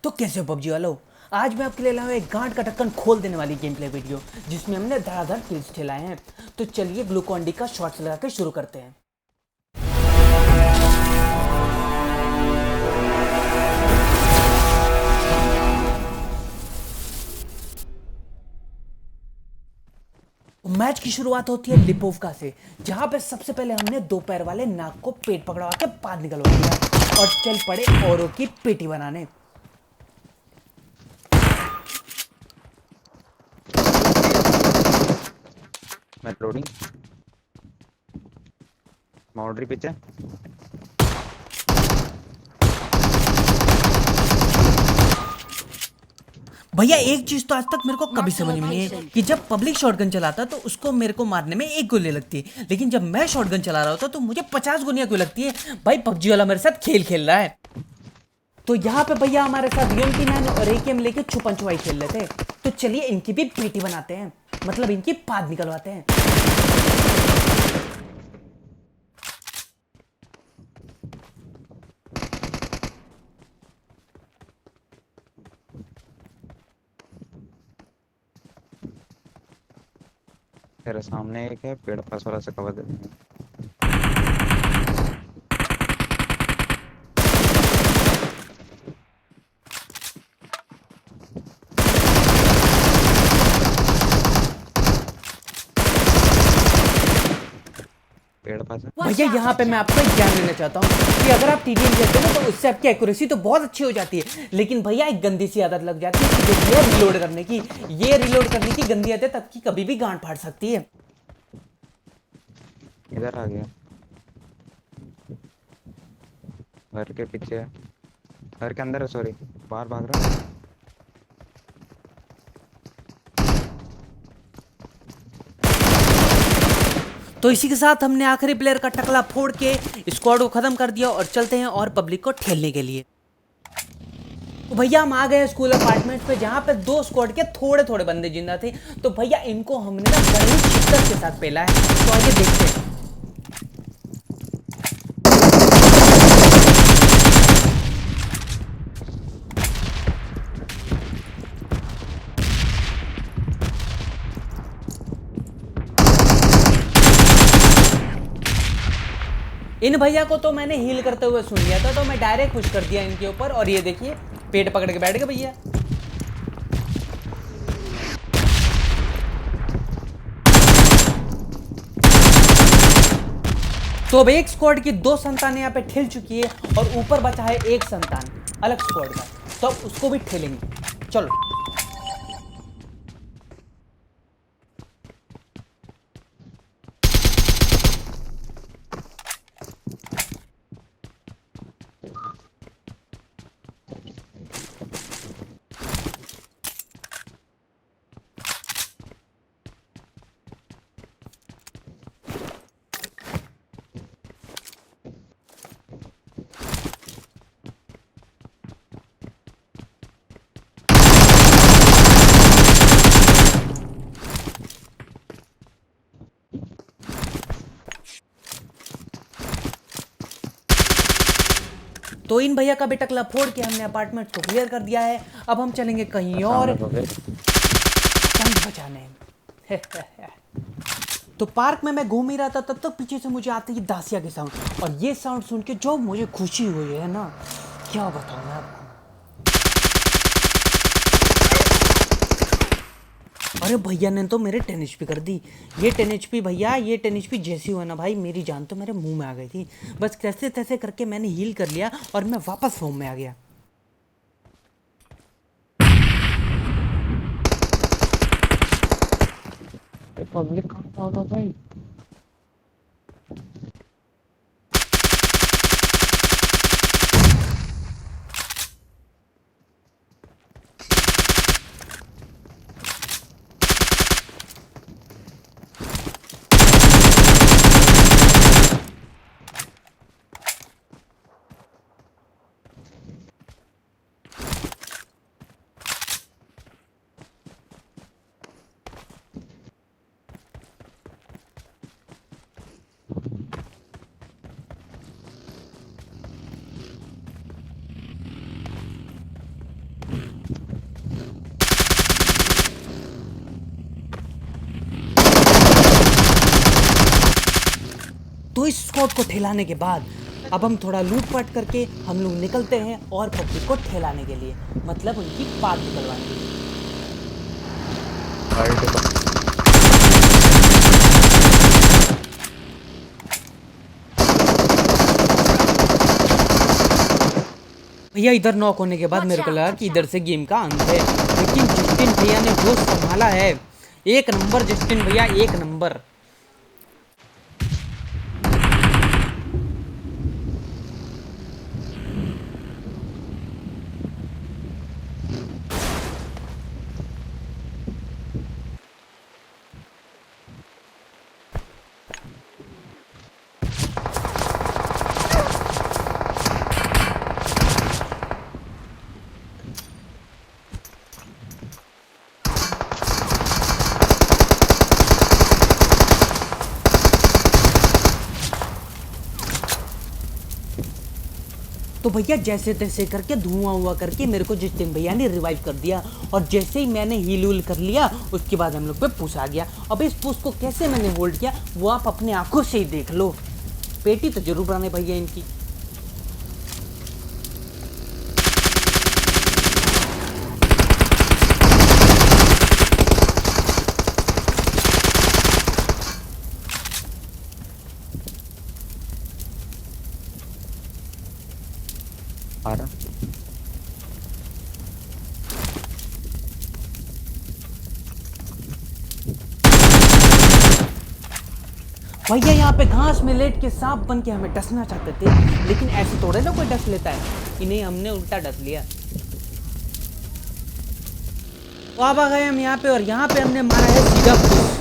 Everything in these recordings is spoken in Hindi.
तो कैसे हो पबजी वालों। आज मैं आपके लिए लाया हूं एक गांड का ढक्कन खोल देने वाली गेम प्ले वीडियो जिसमें हमने धड़ाधड़ किल्स ठेलाए हैं। तो चलिए ग्लूकॉन डी का शॉट्स लगा के शुरू करते हैं। मैच की शुरुआत होती है लिपोवका से, जहां पे सबसे पहले हमने दो पैर वाले नाग को पेट पकड़वा के बाद निकलवा दिया और चल पड़े औरों की पेटी बनाने। लोडिंग बाउंड्री पिच है। भैया एक चीज तो आज तक मेरे को कभी समझ में नहीं है कि जब पब्लिक शॉटगन चलाता है तो उसको मेरे को मारने में एक गोली लगती है, लेकिन जब मैं शॉटगन चला रहा होता तो मुझे 50 गोलियां क्यों लगती है। भाई पबजी वाला मेरे साथ खेल खेल रहा है। तो यहाँ पे भैया हमारे साथ UMP9 और AKM लेके छुपन छुपाई खेल रहे थे। तो चलिए इनकी भी पेटी बनाते हैं, मतलब इनकी पाद निकलवाते हैं। तेरे सामने एक है, पेड़ पास वाला से कवर दे देंगे। पेड़ पास है। भैया यहाँ पे मैं आपको एक ज्ञान देना चाहता हूँ कि अगर आप TDM खेलते हो तो उससे आपकी एक्यूरेसी तो बहुत अच्छी हो जाती है, लेकिन भैया एक गंदी सी आदत लग जाती है कि जो है रिलोड करने की। ये रिलोड करने की गंदी आदत आपकी कभी भी गांड फाड़ सकती है। इधर आ गया, घर के पीछे है, घर के अंदर है, सॉरी बाहर भाग रहा है। तो इसी के साथ हमने आखिरी प्लेयर का टकला फोड़ के स्क्वाड को खत्म कर दिया और चलते हैं और पब्लिक को ठेलने के लिए। तो भैया हम आ गए स्कूल अपार्टमेंट पे, जहाँ पे दो स्क्वाड के थोड़े थोड़े बंदे जिंदा थे। तो भैया इनको हमने ना बड़ी शिद्दत के साथ पेला है, तो आइए देखते हैं। इन भैया को तो मैंने हील करते हुए सुन लिया था, तो मैं डायरेक्ट पुश कर दिया इनके ऊपर और ये देखिए पेट पकड़ के बैठ गए भैया। तो अब एक स्क्वाड की दो संतान यहाँ पे ठेल चुकी है और ऊपर बचा है एक संतान अलग स्क्वाड का, तो अब उसको भी ठेलेंगे। चलो तो इन भैया का भी टकला फोड़ के हमने अपार्टमेंट को क्लियर कर दिया है। अब हम चलेंगे कहीं और जान बचाने। तो पार्क में मैं घूम ही रहा था, तब तक पीछे से मुझे आती है दासिया के साउंड, और ये साउंड सुन के जो मुझे खुशी हुई है ना, क्या बताऊं मैं आपको। अरे भैया ने तो मेरे 10 HP कर दी। ये 10 HP भैया, ये 10 HP जैसी हुआ ना भाई, मेरी जान तो मेरे मुंह में आ गई थी। बस कैसे तैसे करके मैंने हील कर लिया और मैं वापस होम में आ गया। पब्लिक कहाँ था भाई? तो इस स्क्वाड को ठेलाने के बाद अब हम थोड़ा लूटपाट करके हम लोग निकलते हैं और पब्लिक को ठेलाने के लिए, मतलब उनकी पार निकलवाने के लिए। भैया इधर नॉक होने के बाद मेरे को लगा कि इधर से गेम का अंत है, लेकिन जस्टिन भैया ने जो संभाला है, एक नंबर जस्टिन भैया, एक नंबर। तो भैया जैसे तैसे करके धुआं हुआ करके मेरे को जस्टिन भैया ने रिवाइव कर दिया, और जैसे ही मैंने हील वील कर लिया उसके बाद हम लोग पे पुश आ गया। अब इस पुश को कैसे मैंने होल्ड किया वो आप अपने आंखों से ही देख लो। पेटी तो जरूर बनाने भैया इनकी। आ रहा भैया यहाँ पे घास में लेट के सांप बन के हमें डसना चाहते थे, लेकिन ऐसे थोड़े ना कोई डस लेता है, इन्हें हमने उल्टा डस लिया। तो अब आ गए हम यहाँ पे, और यहाँ पे हमने मारा है सीधा पुश।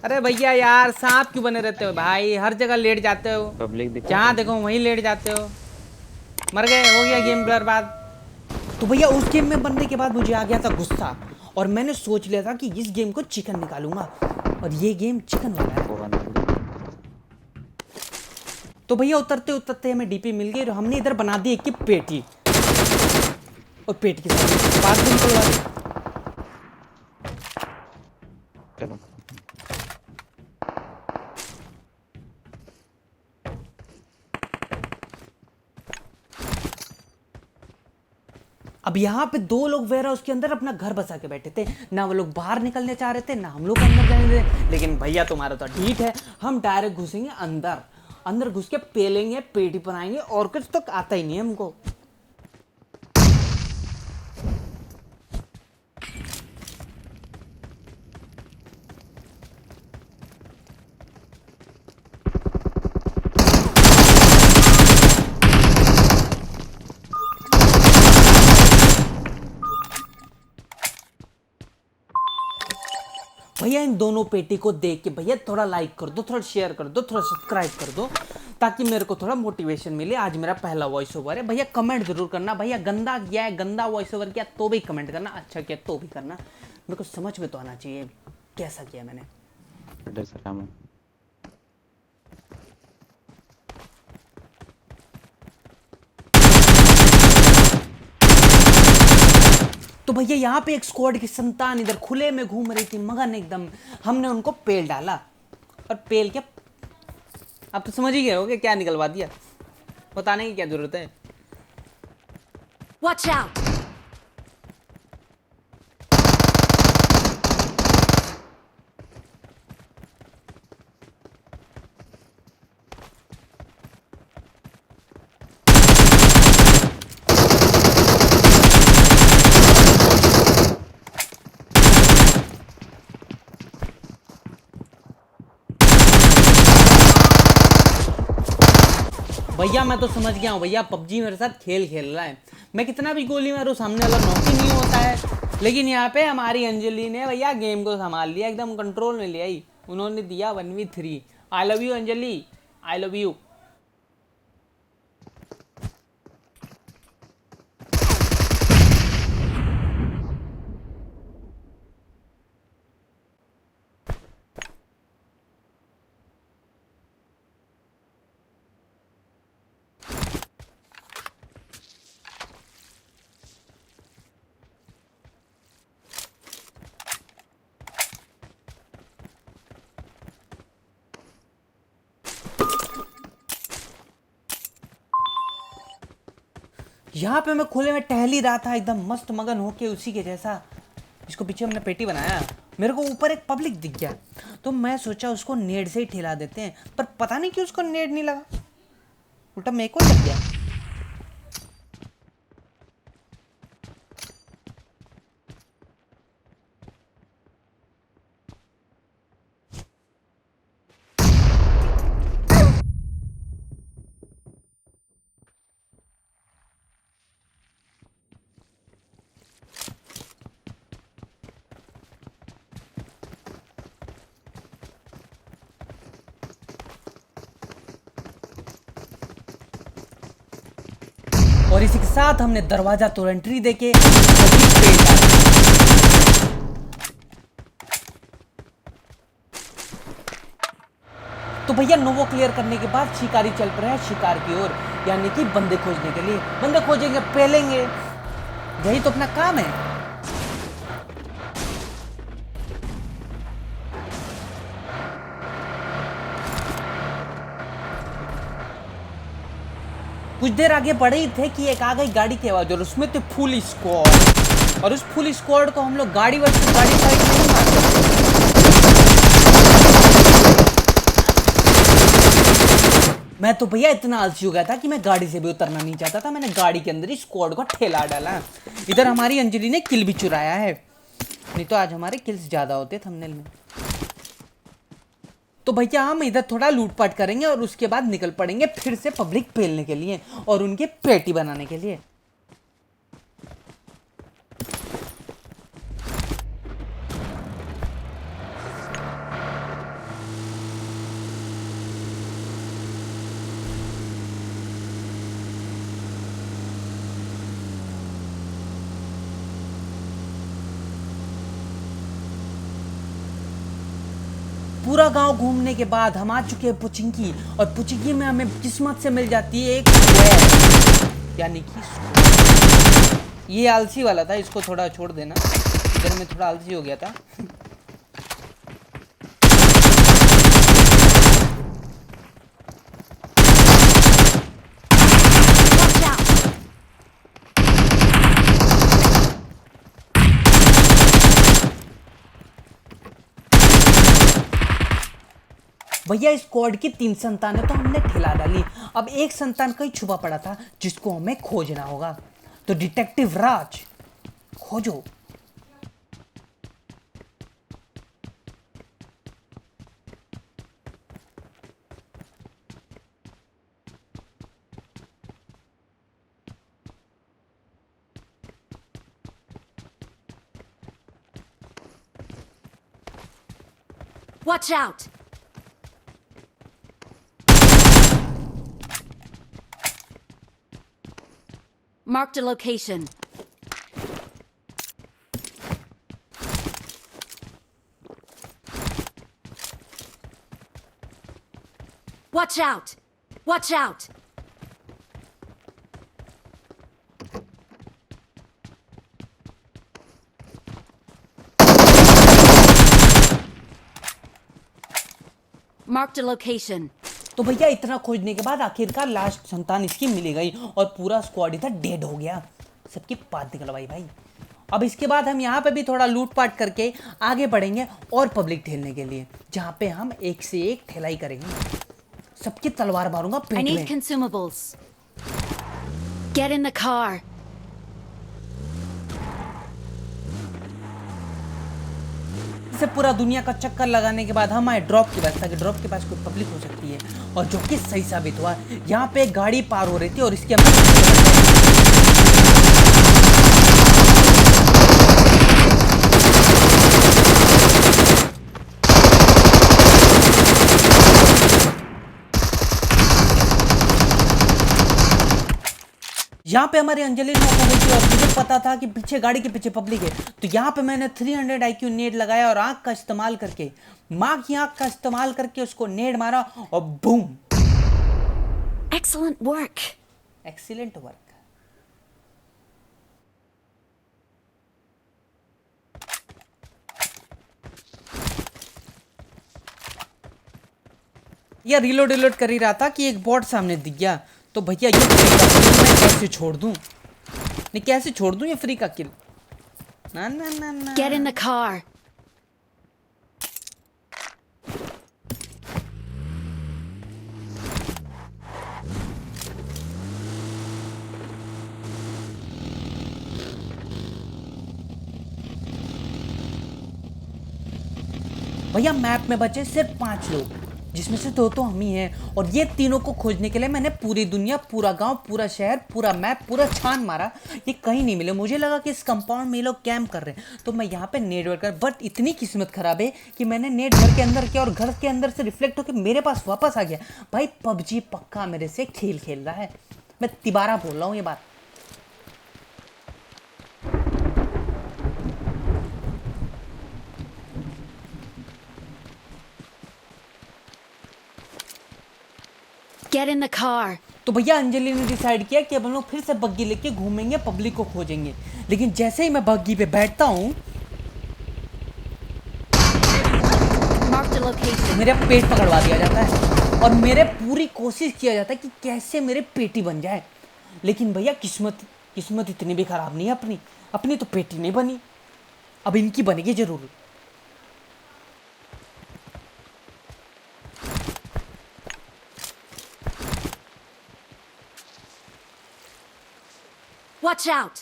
अरे भैया यार सांप क्यों बने रहते हो भाई, हर जगह लेट जाते हो, पब्लिक दिखा जहाँ देखो वहीं लेट जाते हो। मर गए, हो गया गेम बर्बाद। तो भैया उस गेम में बनने के बाद मुझे आ गया था गुस्सा, और मैंने सोच लिया था कि इस गेम को चिकन निकालूंगा, और ये गेम चिकन वाला है। तो भैया उतरते उतरते हमें डीपी मिल गई, और हमने इधर बना दी एक की पेटी, और पेटी के साथ बात भी निकलवा दी। चलो अब यहाँ पे दो लोग वेयर हाउस के अंदर अपना घर बसा के बैठे थे, ना वो लोग बाहर निकलने चाह रहे थे, ना हम लोग अंदर जाने थे। लेकिन भैया तुम्हारा तो ढीठ है, हम डायरेक्ट घुसेंगे अंदर, अंदर घुस के पेलेंगे, पेटी बनाएंगे, और कुछ तो आता ही नहीं है हमको। भैया इन दोनों पेटी को देख के भैया थोड़ा लाइक कर दो, थोड़ा शेयर कर दो, थोड़ा सब्सक्राइब कर दो, ताकि मेरे को थोड़ा मोटिवेशन मिले। आज मेरा पहला वॉइस ओवर है भैया, कमेंट जरूर करना। भैया गंदा किया है, गंदा वॉइस ओवर किया तो भी कमेंट करना, अच्छा किया तो भी करना। मेरे को समझ में तो आना चाहिए कैसा किया मैंने। सलाम। तो भैया यहाँ पे एक स्क्वाड की संतान इधर खुले में घूम रही थी मगन एकदम, हमने उनको पेल डाला, और पेल के अब तो समझ ही गए होगे क्या निकलवा दिया, बताने की क्या जरूरत है। Watch out! भैया मैं तो समझ गया हूँ भैया, पबजी मेरे साथ खेल खेल रहा है, मैं कितना भी गोली मारूं सामने वाला नॉक ही नहीं होता है। लेकिन यहाँ पे हमारी अंजलि ने भैया गेम को संभाल लिया, एकदम कंट्रोल में ले आई, उन्होंने दिया 1v3। I love you Anjali, I love you. यहाँ पे मैं खुले में टहल ही रहा था एकदम मस्त मगन होके उसी के जैसा, इसको पीछे हमने पेटी बनाया। मेरे को ऊपर एक पब्लिक दिख गया तो मैं सोचा उसको नेड से ही ठेला देते हैं, पर पता नहीं क्यों उसको नेड नहीं लगा, उल्टा मेरे को लग गया। और इसी के साथ हमने दरवाजा तो एंट्री देके तो भैया नोवो क्लियर करने के बाद शिकारी चल पड़े हैं शिकार की ओर, यानी कि बंदे खोजने के लिए। बंदे खोजेंगे, पहलेंगे, यही तो अपना काम है। कुछ देर आगे बढ़े ही थे कि एक आ गई गाड़ी की आवाज और उसमें तो फुल स्क्वाड, और उस फुल स्क्वाड को हम लोग गाड़ी वर्सेस गाड़ी फाइट नहीं मारते। मैं तो भैया इतना आलसी हो गया था कि मैं गाड़ी से भी उतरना नहीं चाहता था, मैंने गाड़ी के अंदर ही स्क्वाड को ठेला डाला। इधर हमारी अंजलि ने किल भी चुराया है, नहीं तो आज हमारे किल्स ज्यादा होते थंबनेल में। तो भैया हम इधर थोड़ा लूटपाट करेंगे और उसके बाद निकल पड़ेंगे फिर से पब्लिक पेलने के लिए और उनके पेटी बनाने के लिए। पूरा गांव घूमने के बाद हम आ चुके हैं पुचिंकी, और पुचिंकी में हमें किस्मत से मिल जाती है एक स्क्वायर, यानी कि ये आलसी वाला था, इसको थोड़ा छोड़ देना, इधर में थोड़ा आलसी हो गया था। भैया इस स्क्वाड की 3 संतानें तो हमने ठिला डाली, अब एक संतान कहीं छुपा पड़ा था जिसको हमें खोजना होगा। तो डिटेक्टिव राज खोजो। Watch out! Marked a location. Watch out! Watch out! Marked a location. तो भैया इतना खोजने के बाद आखिरकार लास्ट संतान इसकी मिली गई और पूरा स्क्वाड इधर डेड हो गया, सबकी बात निकलवाई भाई। अब इसके बाद हम यहाँ पे भी थोड़ा लूटपाट करके आगे बढ़ेंगे और पब्लिक ठेलने के लिए, जहाँ पे हम एक से एक ठेलाई करेंगे। सबकी तलवार मारूंगा पेट में। I need consumables. Get in the car. से पूरा दुनिया का चक्कर लगाने के बाद हम आए ड्रॉप के पास, ताकि ड्रॉप के पास कोई पब्लिक हो सकती है, और जो कि सही साबित हुआ। यहाँ पे एक गाड़ी पार हो रही थी और इसके यहाँ पे हमारी अंजलि ने गई थी और मुझे पता था कि पीछे गाड़ी के पीछे पब्लिक है, तो यहाँ पे मैंने 300 IQ नेड लगाया और आंख का इस्तेमाल करके, माँ की आंख का इस्तेमाल करके उसको नेड मारा और boom. Excellent work. Excellent work. यह रिलोड कर ही रहा था कि एक बॉट सामने दिख गया, तो भैया ये मैं कैसे छोड़ दूं। नहीं कैसे छोड़ दूं ये फ्री का किल? ना ना ना ना। Get in the car. भैया मैप में बचे सिर्फ 5 लोग, जिसमें से 2 तो हम ही हैं, और ये तीनों को खोजने के लिए मैंने पूरी दुनिया, पूरा गांव, पूरा शहर, पूरा मैप, पूरा छान मारा, ये कहीं नहीं मिले। मुझे लगा कि इस कंपाउंड में ये लोग कैंप कर रहे हैं, तो मैं यहाँ पे नेट वर्क कर, बट इतनी किस्मत खराब है कि मैंने नेट घर के अंदर किया और घर के अंदर से रिफ्लेक्ट होकर मेरे पास वापस आ गया। भाई पबजी पक्का मेरे से खेल खेल रहा है, मैं तिबारा बोल रहा हूँ ये बात। Get in the car. तो भैया अंजलि ने डिसाइड किया कि अब हम लोग फिर से बग्गी लेके घूमेंगे, पब्लिक को खोजेंगे। लेकिन जैसे ही मैं बग्गी पे बैठता हूँ, Mark the location. मेरा पेट पकड़वा दिया जाता है और मेरे पूरी कोशिश किया जाता है कि कैसे मेरे पेटी बन जाए। लेकिन भैया किस्मत इतनी भी खराब नहीं है अपनी। अपनी तो पेटी नहीं बनी, अब इनकी बनेगी जरूर। Watch out.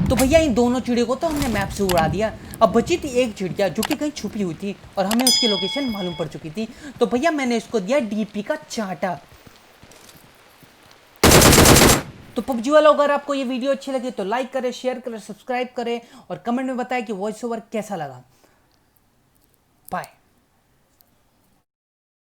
तो भैया इन दोनों चिड़ियों को तो हमने मैप से उड़ा दिया। अब बची थी एक चिड़िया जो कि कहीं छुपी हुई थी और हमें उसकी लोकेशन मालूम पड़ चुकी थी। तो भैया मैंने इसको दिया डीपी का चांटा। तो पबजी वालों, अगर आपको ये वीडियो अच्छी लगी तो लाइक करें, शेयर करें, सब्सक्राइब करें और कमेंट में बताएं कि वॉइस ओवर कैसा लगा। बाय।